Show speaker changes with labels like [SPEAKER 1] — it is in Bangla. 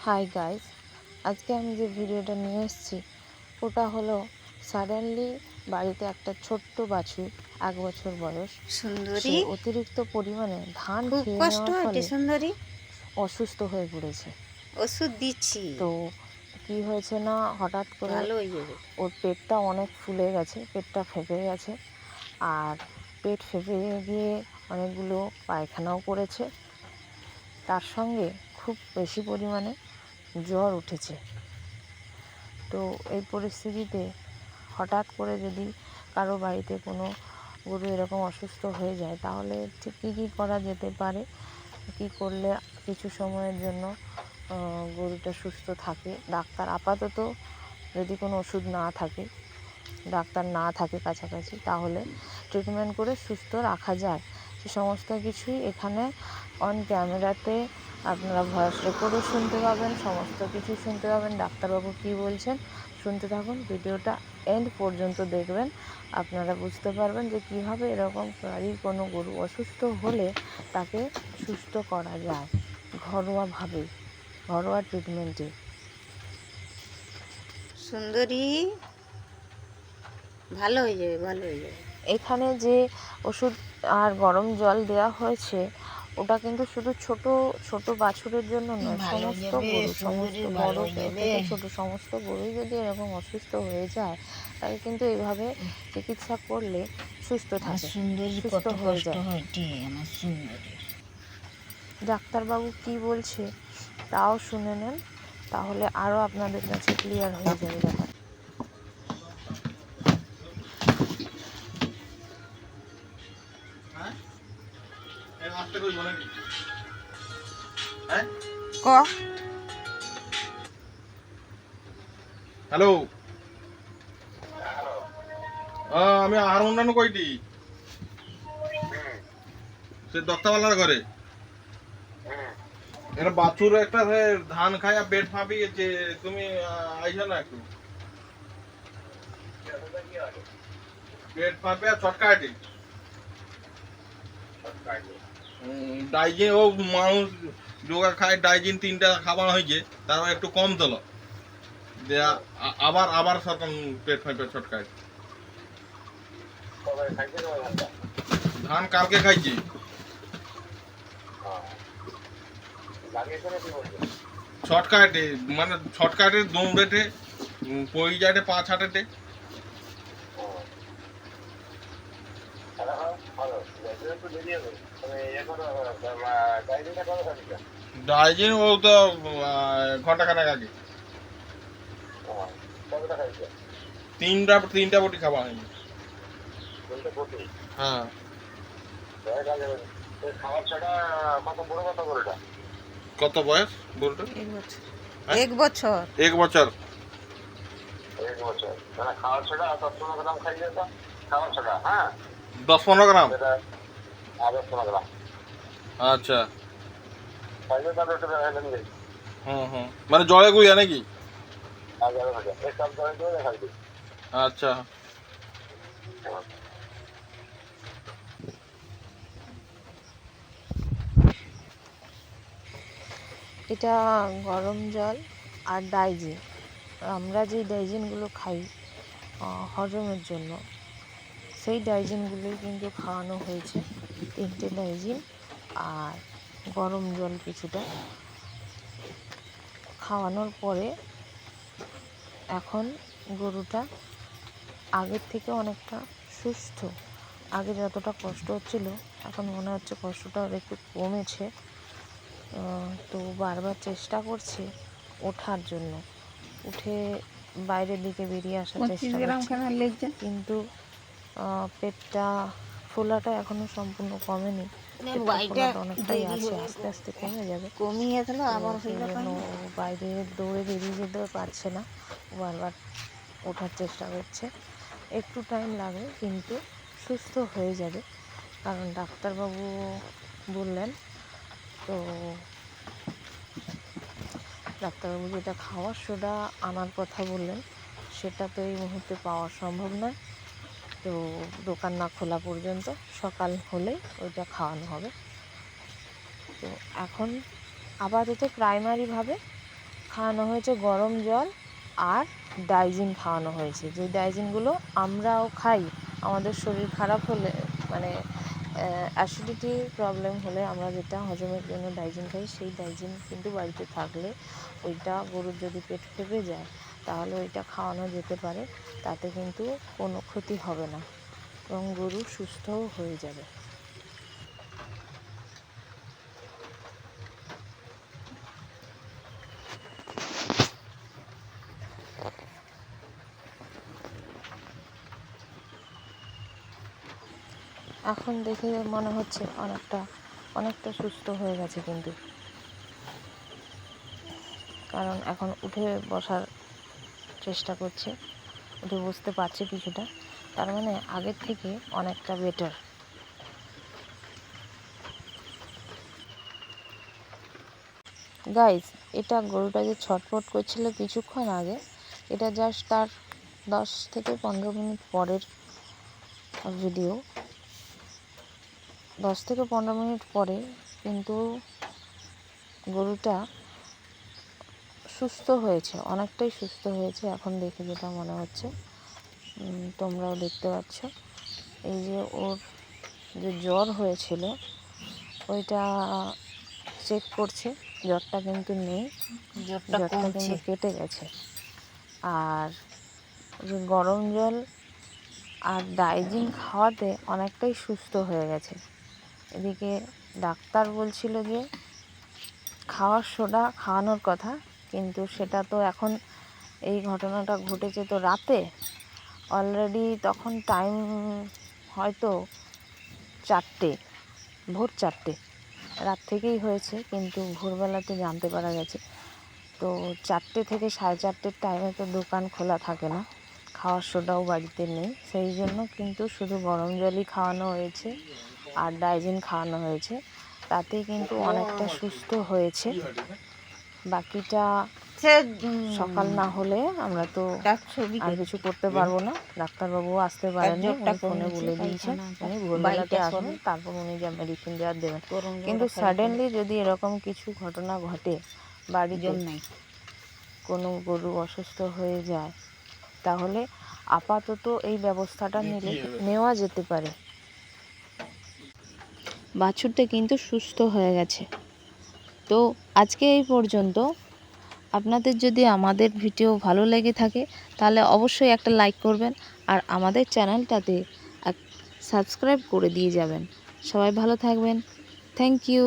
[SPEAKER 1] হাই গাইস, আজকে আমি যে ভিডিওটা নিয়ে এসেছি ওটা হলো সাডেনলি বাড়িতে একটা ছোট্ট বাছুর 1 বছর বয়স
[SPEAKER 2] সুন্দরী
[SPEAKER 1] অতিরিক্ত পরিমাণে ধান
[SPEAKER 2] খুব
[SPEAKER 1] খেয়ে
[SPEAKER 2] কষ্ট
[SPEAKER 1] নেওয়ার
[SPEAKER 2] হয়েছে
[SPEAKER 1] ফলে
[SPEAKER 2] সুন্দরী।
[SPEAKER 1] অসুস্থ হয়ে পড়েছে।
[SPEAKER 2] ওষুধ দিচ্ছি,
[SPEAKER 1] তো কি হয়েছে না, হঠাৎ করে
[SPEAKER 2] ভালো হয়ে যাবে।
[SPEAKER 1] ওর পেটটা অনেক ফুলে গেছে, পেটটা ফেঁপে গেছে। আর পেট ফেঁপে গিয়ে অনেকগুলো পায়খানাও করেছে। তার সঙ্গে খুব বেশি পরিমাণে জ্বর উঠেছে। তো এই পরিস্থিতিতে হঠাৎ করে যদি কারো বাড়িতে কোনো গরু এরকম অসুস্থ হয়ে যায় তাহলে ঠিক কী করা যেতে পারে, কী করলে কিছু সময়ের জন্য গরুটা সুস্থ থাকে। ডাক্তার আপাতত যদি কোনো ওষুধ না থাকে, ডাক্তার না থাকে কাছাকাছি, তাহলে ট্রিটমেন্ট করে সুস্থ রাখা যায়। সে সমস্ত কিছুই এখানে অন ক্যামেরাতে আপনারা ভয়েস রেকর্ডও শুনতে পাবেন, সমস্ত কিছুই শুনতে পাবেন। ডাক্তারবাবু কী বলছেন শুনতে থাকুন, ভিডিওটা এন্ড পর্যন্ত দেখবেন। আপনারা বুঝতে পারবেন যে কীভাবে এরকম বাড়ির কোনো গরু অসুস্থ হলে তাকে সুস্থ করা যায় ঘরোয়াভাবে, ঘরোয়া ট্রিটমেন্টে।
[SPEAKER 2] সুন্দরী ভালো হয়ে যাবে, ভালো হয়ে যাবে।
[SPEAKER 1] এখানে যে ওষুধ আর গরম জল দেওয়া হয়েছে ওটা কিন্তু শুধু ছোট ছোট বাছুরের জন্য নয়,
[SPEAKER 2] ভালো হয়ে
[SPEAKER 1] সমস্ত
[SPEAKER 2] যাবে
[SPEAKER 1] গরু,
[SPEAKER 2] সুন্দরী,
[SPEAKER 1] সমস্ত
[SPEAKER 2] ভালো
[SPEAKER 1] বড়
[SPEAKER 2] হয়ে যাবে।
[SPEAKER 1] থেকে ছোট সমস্ত গরুই যদি এরকম অসুস্থ হয়ে যায় তাকে কিন্তু এইভাবে চিকিৎসা করলে সুস্থ থাকে,
[SPEAKER 2] সুন্দরী
[SPEAKER 1] সুস্থ
[SPEAKER 2] কত
[SPEAKER 1] হয়ে
[SPEAKER 2] কষ্ট
[SPEAKER 1] যায়।
[SPEAKER 2] হয়েছে আমার সুন্দরী।
[SPEAKER 1] ডাক্তারবাবু কি বলছে তাও শুনে নেন, তাহলে আরও আপনাদের কাছে ক্লিয়ার হয়ে যাবে ব্যাপার।
[SPEAKER 2] ক
[SPEAKER 3] হ্যালো, আমি আর অন্যান্য কয়টি সে দত্তাওয়ালার ঘরে এরা বাছুর একটা ধান খায়া পেট ফাঁপিয়েছে। তুমি আইসো না একটু, পেট ফাঁপে আর ছটকাটি ডাইজিন ও মানুষ যোগা খায়, ডাইজিন 3টা খাবার হয়েছে, তারপর একটু কম তোলো যে আবার আবার সতন পেট ফাঁপে ছটকায়। ধান কালকে খাইছি। ছটকাটে মানে ছটকাটে দৌড়েটে পড়ি যাটে পা ছাটেটে। ডাইজিন ও তো ঘন্টাখানেক আগে 3টা বটি খাওয়া হয়নি। হ্যাঁ, কত বয়স গরুটা?
[SPEAKER 2] 1 বছর।
[SPEAKER 3] হ্যাঁ?
[SPEAKER 2] 1 বছর।
[SPEAKER 3] 1 বছর। 10-15 গ্রাম। আচ্ছা, হুম হুম, মানে জলে গুঁড়িয়া নাকি? আচ্ছা,
[SPEAKER 1] এটা গরম জল আর ডাইজিন। আমরা যে ডাইজিনগুলো খাই হজমের জন্য, সেই ডাইজিনগুলোই কিন্তু খাওয়ানো হয়েছে। 3টে ডাইজিন আর গরম জল কিছুটা খাওয়ানোর পরে এখন গরুটা আগের থেকে অনেকটা সুস্থ। আগে যতটা কষ্ট হচ্ছিল এখন মনে হচ্ছে কষ্টটা একটু কমেছে। তো বারবার চেষ্টা করছে ওঠার জন্য, উঠে বাইরের দিকে বেরিয়ে আসার
[SPEAKER 2] 25
[SPEAKER 1] চেষ্টা
[SPEAKER 2] গ্রাম
[SPEAKER 1] করছে,
[SPEAKER 2] খানা লেগছে।
[SPEAKER 1] কিন্তু পেটটা ফোলাটা এখনো সম্পূর্ণ কমেনি। পেটটা
[SPEAKER 2] বাইটা
[SPEAKER 1] ফোলাটা অনেকটাই
[SPEAKER 2] দেরি
[SPEAKER 1] আছে,
[SPEAKER 2] হয়ে
[SPEAKER 1] আস্তে আস্তে কমে যাবে।
[SPEAKER 2] কমিয়ে গেল,
[SPEAKER 1] তো
[SPEAKER 2] আবার
[SPEAKER 1] সেই
[SPEAKER 2] হইল
[SPEAKER 1] জন্য ও বাইরে দৌড়ে বেরিয়ে যেতে পারছে না, বারবার ওঠার চেষ্টা করছে। একটু টাইম লাগবে কিন্তু সুস্থ হয়ে যাবে, কারণ ডাক্তারবাবু বললেন। তো ডাক্তারবাবু যেটা খাওয়ার সোডা আনার কথা বললেন সেটা তো এই মুহূর্তে পাওয়া সম্ভব নয়। তো দোকান না খোলা পর্যন্ত সকাল হলেই ওইটা খাওয়ানো হবে। তো এখন আপাতত প্রাইমারিভাবে খাওয়ানো হয়েছে গরম জল আর ডাইজিন খাওয়ানো হয়েছে, যে ডাইজিনগুলো আমরাও খাই। আমাদের শরীর খারাপ হলে, মানে অ্যাসিডিটি প্রবলেম হলে আমরা যেটা হজমের জন্য ডাইজিন খাই, সেই ডাইজিন কিন্তু বাড়িতে থাকলে ওইটা গরুর যদি পেট ফেঁপে যায় তাহলে ওইটা খাওয়ানো যেতে পারে, তাতে কিন্তু কোনো ক্ষতি হবে না এবং গরু সুস্থও হয়ে যাবে। এখন দেখে মনে হচ্ছে অনেকটা সুস্থ হয়ে গেছে, কিন্তু কারণ এখন উঠে বসার চেষ্টা করছে, উঠে বসতে পারছে কিছুটা, তার মানে আগের থেকে অনেকটা বেটার। গাইস, এটা গরুটা যে ছটফট করছিল কিছুক্ষণ আগে, এটা জাস্ট তার 10 থেকে 15 মিনিট পরের ভিডিও। 10 থেকে 15 মিনিট পরে কিন্তু গরুটা সুস্থ হয়েছে, অনেকটাই সুস্থ হয়েছে এখন দেখে যেটা মনে হচ্ছে। তোমরাও দেখতে পাচ্ছ, এই যে ওর যে জ্বর হয়েছিল ওইটা চেক করছে, জ্বরটা কিন্তু নেই,
[SPEAKER 2] জ্বরটা
[SPEAKER 1] কিন্তু কেটে গেছে। আর যে গরম জল আর ডাইজিন খাওয়াতে অনেকটাই সুস্থ হয়ে গেছে। এদিকে ডাক্তার বলছিল যে খাওয়ার সোডা খাওয়ানোর কথা, কিন্তু সেটা তো এখন, এই ঘটনাটা ঘটেছে তো রাতে, অলরেডি তখন টাইম হয়তো 4টে, ভোর 4টে, রাত থেকেই হয়েছে কিন্তু ভোরবেলাতে জানতে পারা গেছে। তো 4টে থেকে 4:30 টাইমে তো দোকান খোলা থাকে না, খাওয়ার সোডাও বাড়িতে নেই, সেই জন্য কিন্তু শুধু গরম জলই খাওয়ানো হয়েছে আর ডাইজিন খাওয়ানো হয়েছে, তাতে কিন্তু অনেকটা সুস্থ হয়েছে। বাকিটা সকাল না হলে আমরা তো আর কিছু করতে পারবো না। ডাক্তারবাবু আসতে পারেননি, উনি ফোনে বলে দিয়েছেন উনি ভোরবেলাতে আসবেন, তারপর উনি যা মেডিসিন দেওয়ার দেবেন। কিন্তু সাডেনলি যদি এরকম কিছু ঘটনা ঘটে, বাড়িতে কোনো গরু অসুস্থ হয়ে যায়, তাহলে আপাতত এই ব্যবস্থাটা নেওয়া যেতে পারে। বাছুরটা কিন্তু সুস্থ হয়ে গেছে। তো আজকে এই পর্যন্ত। আপনাদের যদি আমাদের ভিডিও ভালো লেগে থাকে তাহলে অবশ্যই একটা লাইক করবেন আর আমাদের চ্যানেলটাতে সাবস্ক্রাইব করে দিয়ে যাবেন। সবাই ভালো থাকবেন। Thank you.